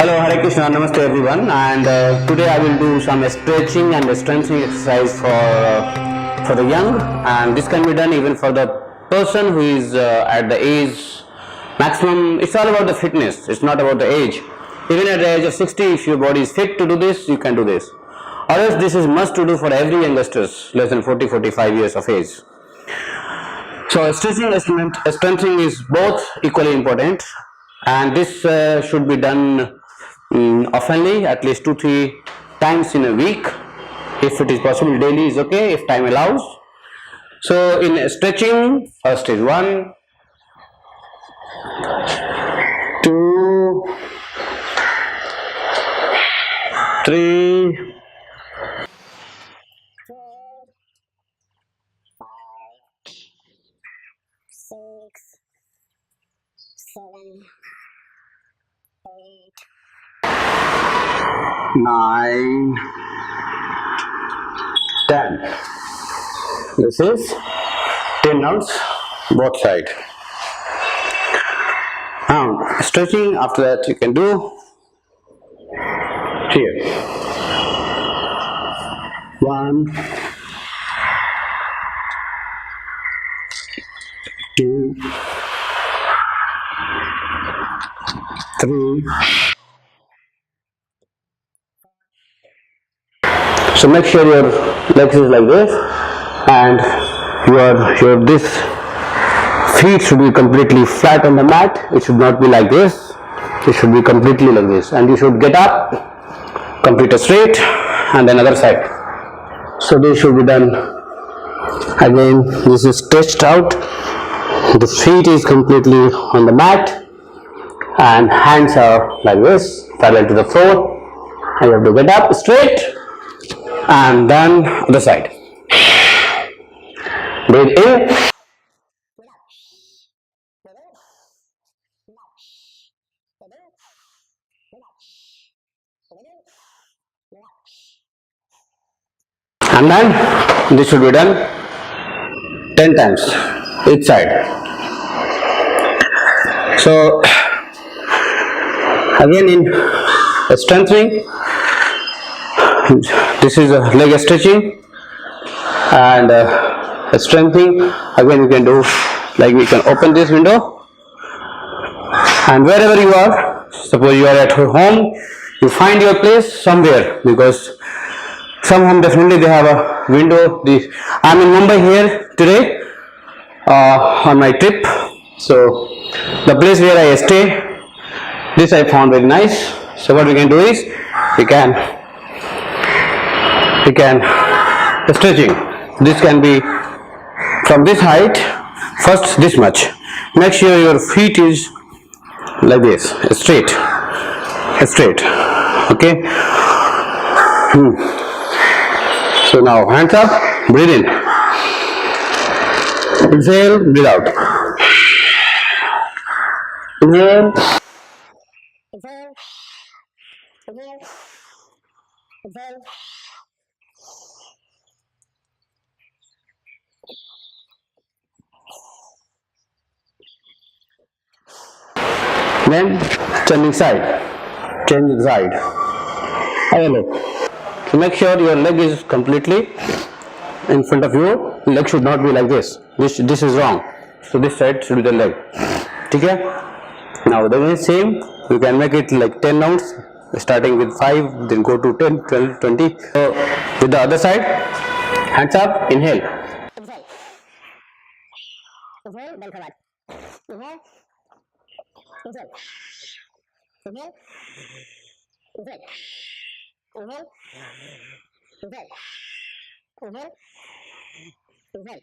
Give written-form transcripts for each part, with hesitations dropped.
Hello, Hare Krishna, Namaste everyone, and today I will do some stretching and strengthening exercise for the young, and this can be done even for the person who is at the age maximum. It's all about the fitness, it's not about the age. Even at the age of 60, if your body is fit to do this, you can do this. Or else this is must to do for every youngsters less than 40-45 years of age. So stretching and strengthening is both equally important, and this should be done oftenly, at least 2-3 times in a week. If it is possible, daily is okay if time allows. So in stretching, first is 1, 2, 3, 6, 7, 8, 9, 10. This is 10 rounds both sides. Now stretching, after that you can do here 1, 2, 3. So make sure your legs is like this, and your this feet should be completely flat on the mat. It should not be like this. It should be completely like this, and you should get up, complete straight, and then other side. So this should be done again. This is stretched out. The feet is completely on the mat, and hands are like this, parallel to the floor. And you have to get up straight, and then other side. Breathe in, and then this should be done 10 times each side. So again in strengthening, this is a leg stretching, and strengthening again you can do like we can open this window, and wherever you are, suppose you are at home, you find your place somewhere, because some home definitely they have a window. I'm in Mumbai here today on my trip, so the place where I stay, this I found very nice. So what we can do is we can stretching. This can be from this height, first this much. Make sure your feet is like this, straight, okay. So now hands up, breathe in, exhale, breathe out, inhale, exhale, exhale, exhale. then changing side, other. So make sure your leg is completely in front of you. Leg should not be like this. This is wrong. So this side should be the leg. Okay? Now the way same, you can make it like 10 rounds, starting with 5, then go to 10, 12, 20. So with the other side, hands up, inhale. Exhale. Exhale, then forward. Inhale. Exhale. Inhale. Exhale. Inhale. Exhale. Inhale. Exhale.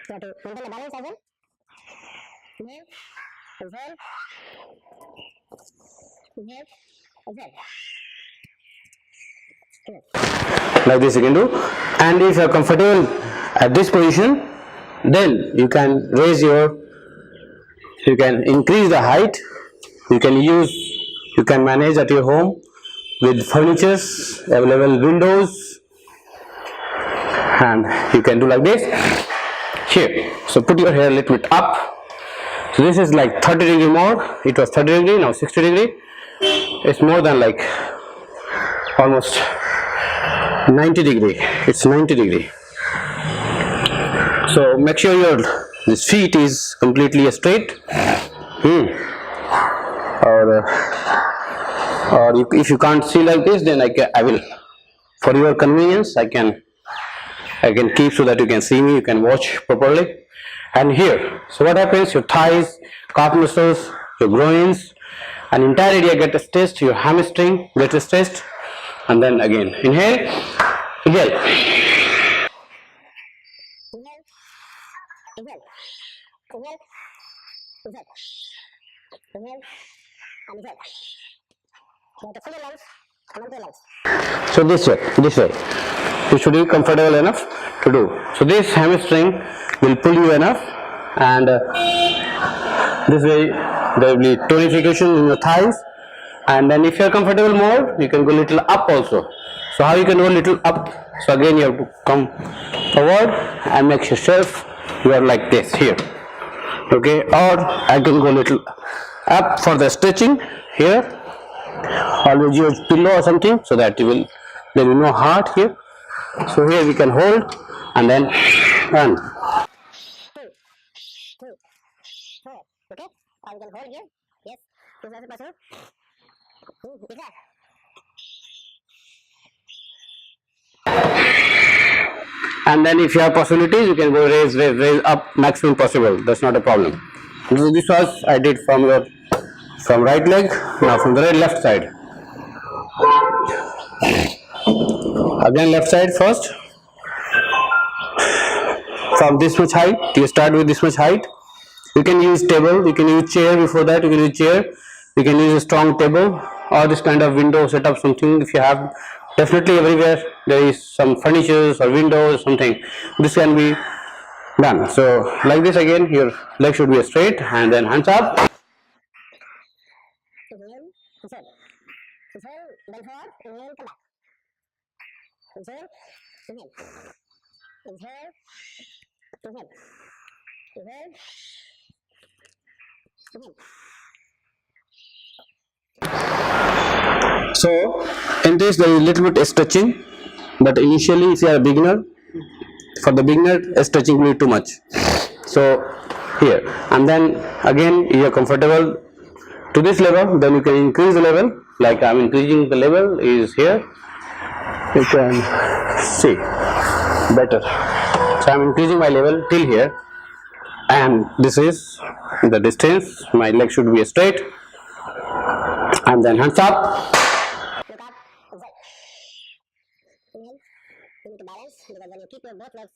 So to maintain the balance as well. Inhale. Exhale. Inhale. Exhale. Like this you can do, and if you are comfortable at this position, then you can increase the height. You can manage at your home with furnitures, available windows, and you can do like this here. So put your hair a little bit up. So this is like 30 degree more. It was 30 degree, now 60 degree. it's more than like almost 90 degree. It's 90 degree. So make sure your this feet is completely straight. Or if you can't see like this, then I will, for your convenience, I can keep so that you can see me, you can watch properly. And here, so what happens, your thighs, calf muscles, your groins, and entire area get stretched, your hamstring get stretched. And then again, inhale, inhale. Inhale, inhale, inhale, inhale, and inhale. You have to fill your lungs and empty your lungs. So this way, you should be comfortable enough to do. So this hamstring will pull you enough, and this way there will be tonification in your thighs. And then if you are comfortable more, you can go little up also. So how you can go little up? So again you have to come forward and make yourself you are like this here. Okay, or I can go little up for the stretching here. Always use pillow or something so that there will be no heart here. So here we can hold and then run. 2, 4. Okay, or you can hold here. Yes, this is also possible. Is that? And then if you have possibilities, you can go raise up maximum possible. That's not a problem. This was I did from right leg. Now from the left side. Again left side first. From this much height, you start with this much height. You can use table, you can use chair. Before that, you can use chair. You can use a strong table or this kind of window setup, something if you have. Definitely everywhere there is some furnitures or windows, something. This can be done. So like this again, your leg should be straight and then hands up. Inhale, inhale, inhale, bend forward, inhale, come back. Inhale, inhale, inhale, inhale, inhale, inhale. So in this there is a little bit stretching, but initially if you are a beginner, for the beginner stretching will be too much. So here, and then again you are comfortable to this level, then you can increase the level. Like I am increasing the level is here. You can see better. So I am increasing my level till here, and this is the distance. My leg should be straight, and then hands up. Look up, observe. Inhale, you need to balance because when you keep your both legs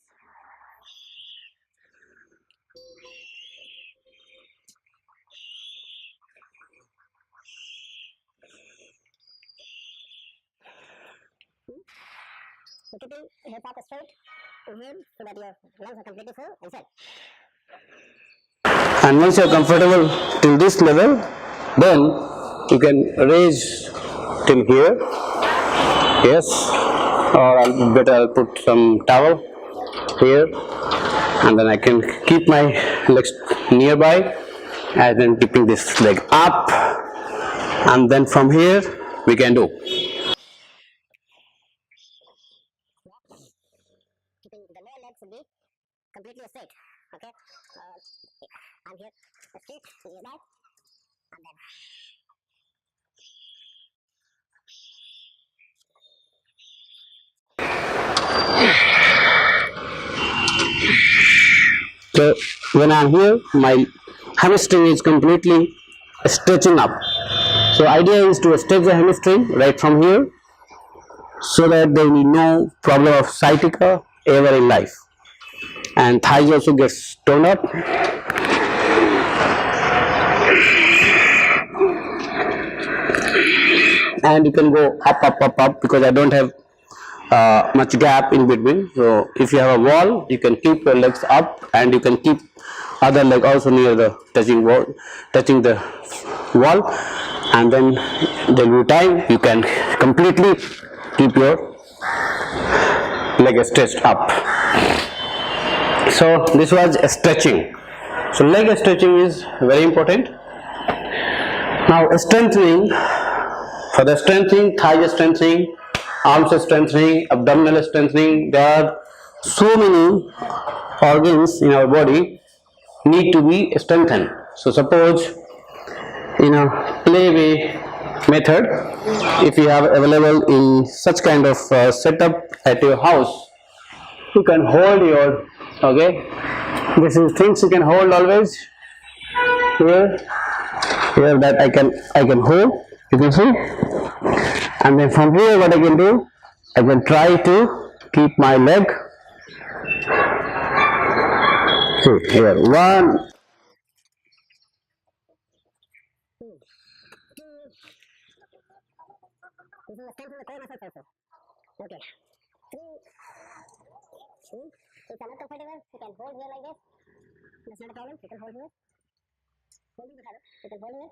you're keeping hip up straight, inhale so that your lungs are completely full, and set. And once you are comfortable till this level, then you can raise till here. Yes, or I'll put some towel here, and then I can keep my legs nearby, and then keeping this leg up, and then from here we can do. Keeping the lower legs will be completely straight. Okay, I'm here straight, you back, and then So when I'm here, my hamstring is completely stretching up. So idea is to stretch the hamstring right from here, so that there will be no problem of sciatica ever in life. And thighs also gets toned up. And you can go up because I don't have much gap in between. So if you have a wall, you can keep your legs up, and you can keep other leg also near the touching the wall, and then there will be time you can completely keep your leg stretched up. So this was stretching. So leg stretching is very important. Now strengthening For the strengthening, thigh strengthening, arms strengthening, abdominal strengthening, there are so many organs in our body need to be strengthened. So suppose in a playway method, if you have available in such kind of setup at your house, you can hold your, okay, this is things you can hold always here, here that I can hold, you can see, and then from here what I can do, I can try to keep my leg here, one, This is a strength in the core muscles also. Okay. 3. See? If you're not comfortable, you can hold here like this. That's not a problem. You can hold here. Holding the shadow. You can hold here.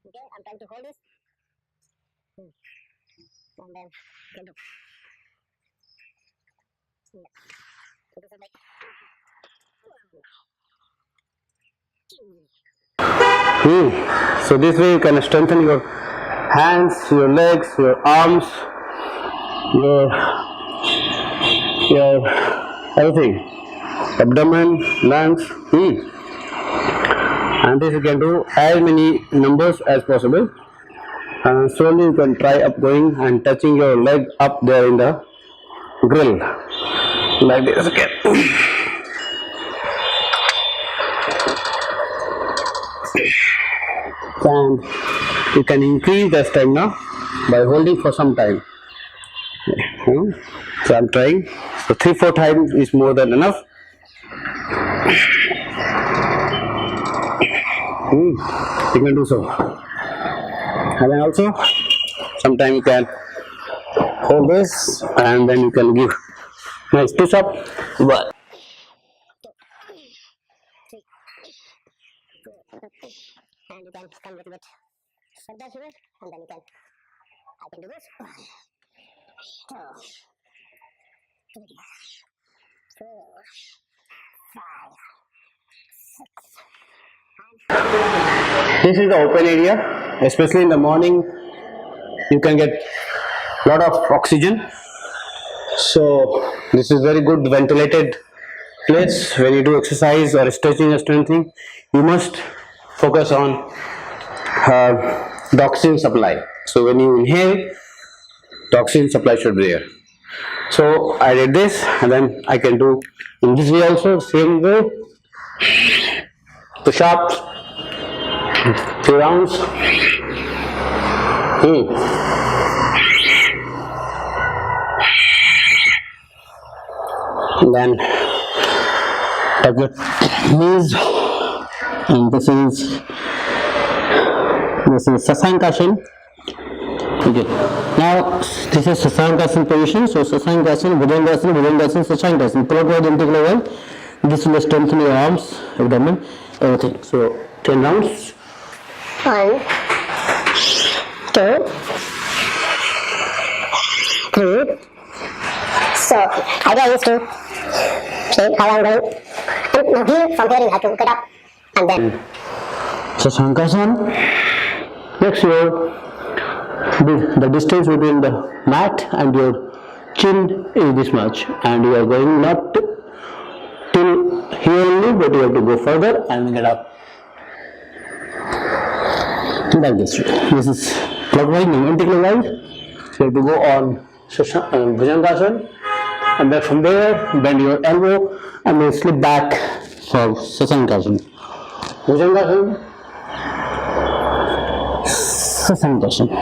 Okay, I'm trying to hold this. And then you can do. Yeah. So this is like. So this way you can strengthen your hands, your legs, your arms, your everything, abdomen, lungs, and this you can do as many numbers as possible, and slowly you can try up going and touching your leg up there in the grill like this again. And you can increase the stamina by holding for some time. So I'm trying. So 3-4 times is more than enough. You can do so. And then also, sometimes you can hold this and then you can give nice push up. But And you can come a little bit further here, and then you can, I can do this. 2, 3, 4, 5, 6. this is the open area, especially in the morning. You can get a lot of oxygen. So this is very good ventilated place. When you do exercise or stretching or strengthening, you must focus on the oxygen supply. So when you inhale, the oxygen supply should be there. So I did this, and then I can do in this way also, same way. Push ups, 2 rounds. And then I've got knees, and this is Sasankasana. Okay. Now this is Sasankasana position. So Sasankasana, Bhujangasana, Bhujangasana, Sasankasana. Clockwise integral. This will strengthen your arms, abdomen, everything. So 10 rounds. 1, 2, 3. So idea is to see how I'm going. And now here, from here you have to get up and then. Sasankasana. Make sure the distance between the mat and your chin is this much, and you are going not till here only, but you have to go further and get up like this. This is clockwise, anti-clockwise. You have to go on Bhujangasana, and then from there bend your elbow and then slip back for Sasankasana. Bhujangasana, Sasankasana.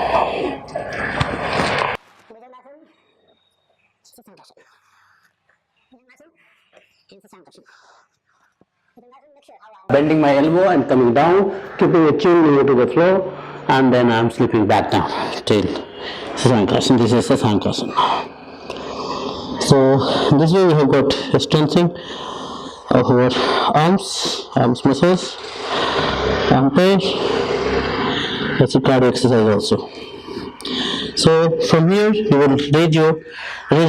Bending my elbow and coming down, keeping the chin near to the floor, and then I'm slipping back down till Sasankasana. This is Sasankasana. So this way we have got strengthening of our arms muscles, armpit. That's a cardio exercise also. So from here you will raise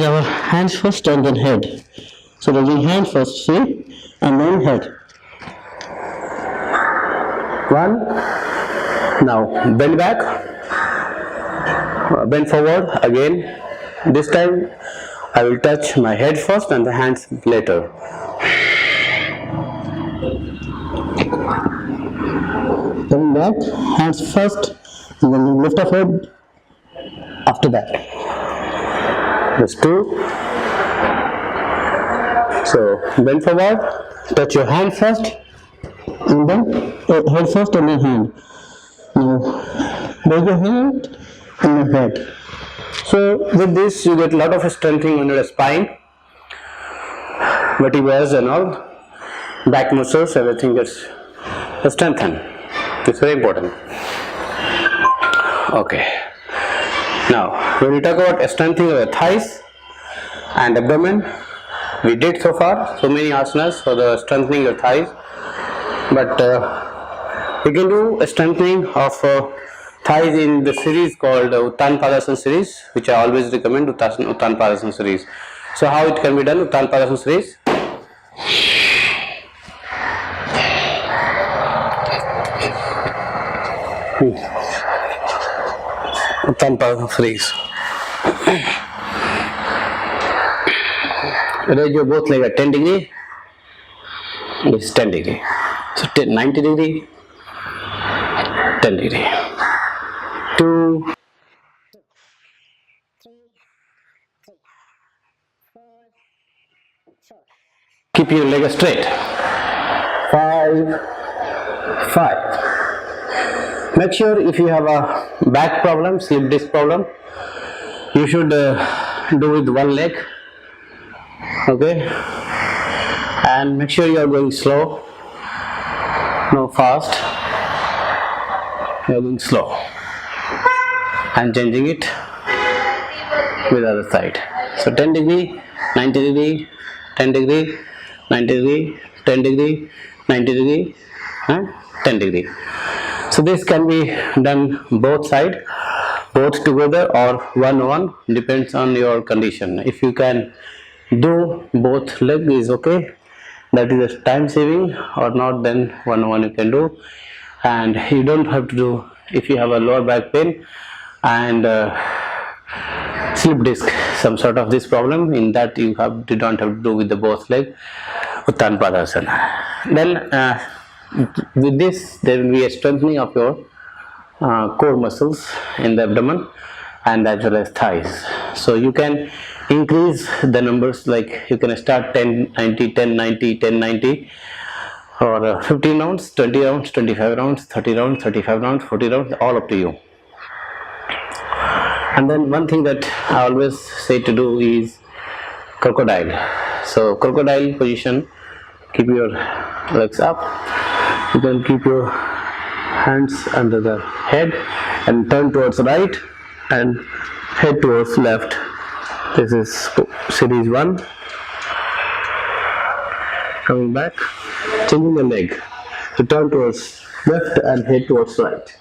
our hands first and then head. So raising hand first, see, and then head. 1. Now bend back Bend forward again. This time I will touch my head first and the hands later. Coming back, hands first, and then you lift up head after that. That's 2. So bend forward, touch your hand first, and then head first and then hand. Now raise your hand and your head. So with this you get a lot of strengthening on your spine, vertebrae and all, back muscles, everything gets strengthened. It's very important. Okay. Now when we talk about strengthening of the thighs and abdomen, we did so far so many asanas for the strengthening of thighs, but we can do a strengthening of thighs in the series called Uttan Padasana series, which I always recommend, Uttan Padasana series. So how it can be done, Uttan Padasana series? Uttan Padasana series. Raise your both leg at 10 degree. This is 10 degree. So 90 degree, 10 degree. 2, 3, 4, 4. keep your leg straight. 5. Make sure if you have a back problem, slip disc problem, you should do with one leg. Okay, and make sure you are going slow, no fast. You are going slow and changing it with other side. So 10 degree, 90 degree, 10 degree, 90 degree, 10 degree, 90 degree, 10 degree. So this can be done both side, both together or one, depends on your condition. If you can do both leg is okay, that is a time saving, or not then one you can do. And you don't have to do if you have a lower back pain and slip disc, some sort of this problem, in that you don't have to do with the both leg Uttan Padasana. Then with this there will be a strengthening of your core muscles in the abdomen and as well as thighs. So you can increase the numbers, like you can start 10, 90, 10, 90, 10, 90, or 15 rounds, 20 rounds, 25 rounds, 30 rounds, 35 rounds, 40 rounds, all up to you. And then one thing that I always say to do is crocodile. So crocodile position, keep your legs up, you can keep your hands under the head and turn towards right and head towards left. This is series 1. Coming back, changing the leg to turn towards left and head towards right.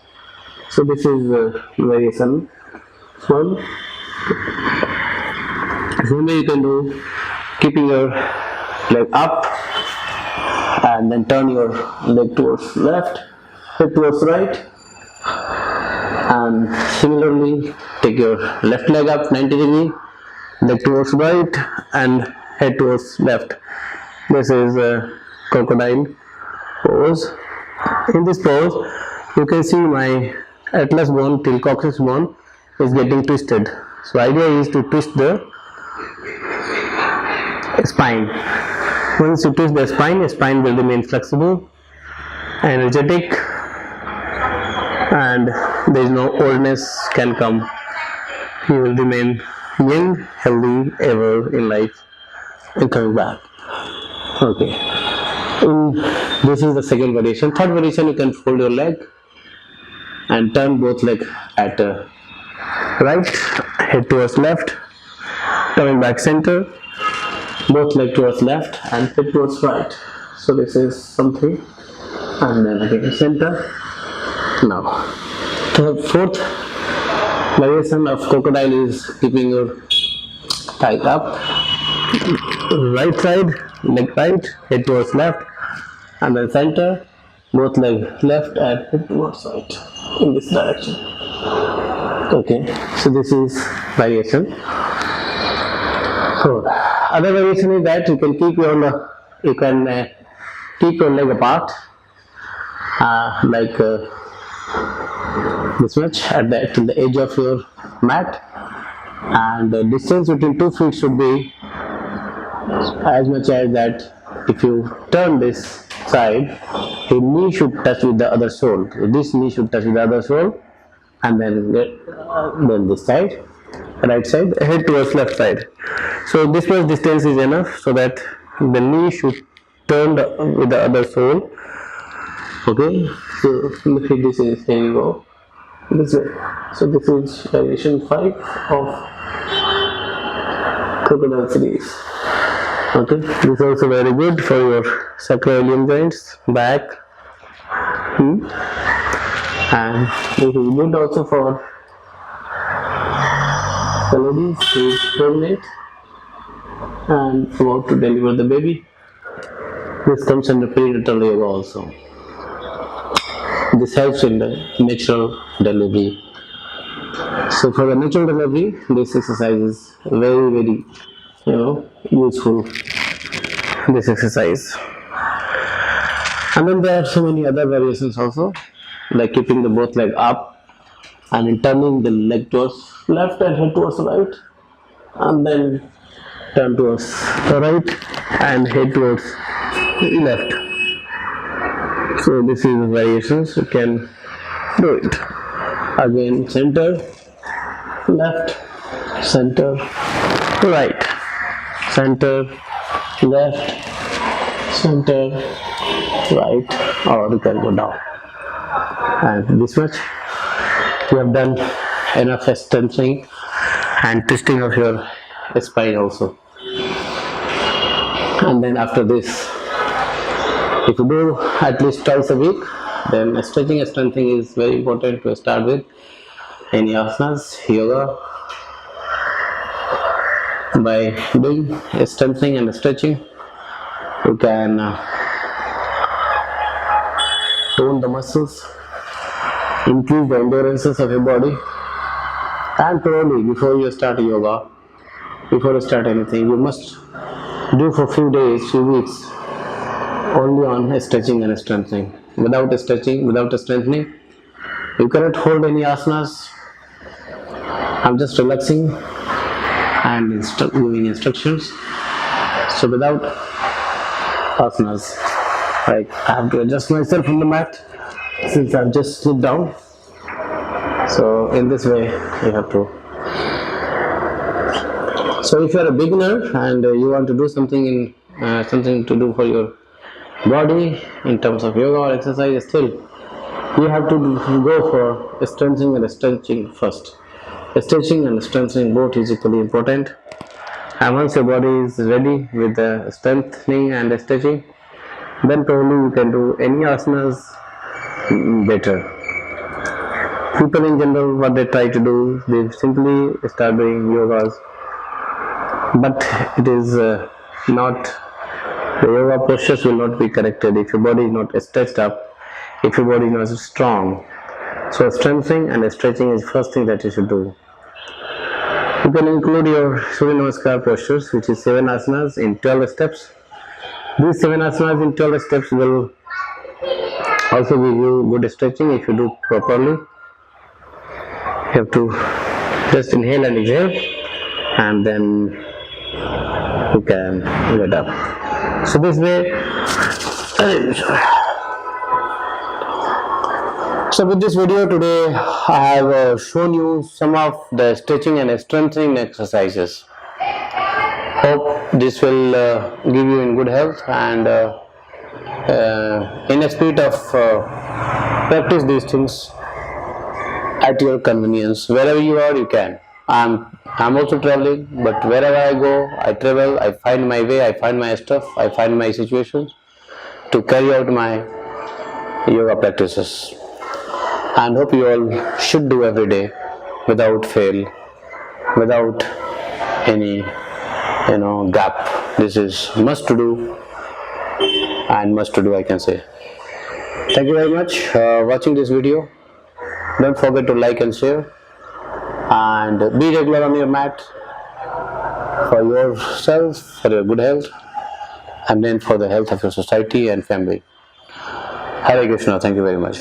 So this is variation 1. Same way you can do, keeping your leg up and then turn your leg towards left, head towards right, and similarly take your left leg up 90 degree, leg towards right and head towards left. This is a crocodile pose. In this pose you can see my atlas bone till coccyx bone is getting twisted. So idea is to twist the spine. Once you twist the spine will remain flexible, energetic, and there is no oldness can come. You will remain young, healthy ever in life. And coming back. Okay. This is the second variation. Third variation, you can fold your leg and turn both legs at right, head towards left, coming back center, both leg towards left and head towards right. So this is something, and then again center. Now the fourth variation of crocodile is keeping your thigh up, right side, leg right, head towards left, and then center, both leg left and head towards right in this direction. Okay, so this is variation. So other variation is that you can keep your leg apart, like this much at the edge of your mat, and the distance between 2 feet should be as much as that. If you turn this side, your knee should touch with the other sole. This knee should touch with the other sole, and then this side, right side, head towards left side. So this much distance is enough so that the knee should turn with the other sole. Okay, so look at this is, here you go, this way. So this is variation 5 of crocodile series. Okay, this is also very good for your sacroiliac joints, back, and this is good also for the ladies who is pregnant and about to deliver the baby. This comes under prenatal yoga also. This helps in the natural delivery. So for the natural delivery, this exercise is very useful. This exercise, and then there are so many other variations also, like keeping the both leg up and then turning the leg towards left and head towards right, and then turn towards the right and head towards left. So this is variations, you can do it. Again, center, left, center, right, center, left, center, right, or you can go down. And this much you have done enough strengthening and twisting of your spine also. And then after this, if you do at least twice a week, then stretching and strengthening is very important to start with. Any asanas, yoga, by doing strengthening and stretching, you can tone the muscles, increase the endurances of your body. And probably before you start yoga, before you start anything, you must do for few days, few weeks only on stretching and strengthening. Without stretching, without strengthening, you cannot hold any asanas. I'm just relaxing and giving instructions. So without asanas, like I have to adjust myself on the mat since I've just slipped down. So in this way you have to. So if you are a beginner and you want to do something something to do for your body in terms of yoga or exercise, still you have to go for strengthening and stretching first. Stretching and strengthening both is equally important, and once your body is ready with the strengthening and stretching, then probably you can do any asanas better. People in general, what they try to do, they simply start doing yogas, but it is not, the yoga postures will not be corrected if your body is not stretched up, if your body is not strong. So strengthening and stretching is the first thing that you should do. You can include your Surya Namaskar postures, which is 7 asanas in 12 steps. These 7 asanas in 12 steps will also give you good stretching if you do properly. You have to just inhale and exhale, and then you can get up. So this way, so with this video today, I have shown you some of the stretching and strengthening exercises. Hope this will give you in good health, and in a spirit of practice these things at your convenience. Wherever you are, you can. I'm also traveling, but wherever I go, I travel, I find my way, I find my stuff, I find my situations to carry out my yoga practices. And hope you all should do every day without fail, without any gap. This is must to do, and must to do, I can say. Thank you very much for watching this video. Don't forget to like and share. and be regular on your mat for yourself, for your good health, and then for the health of your society and family. Hare Krishna. Thank you very much.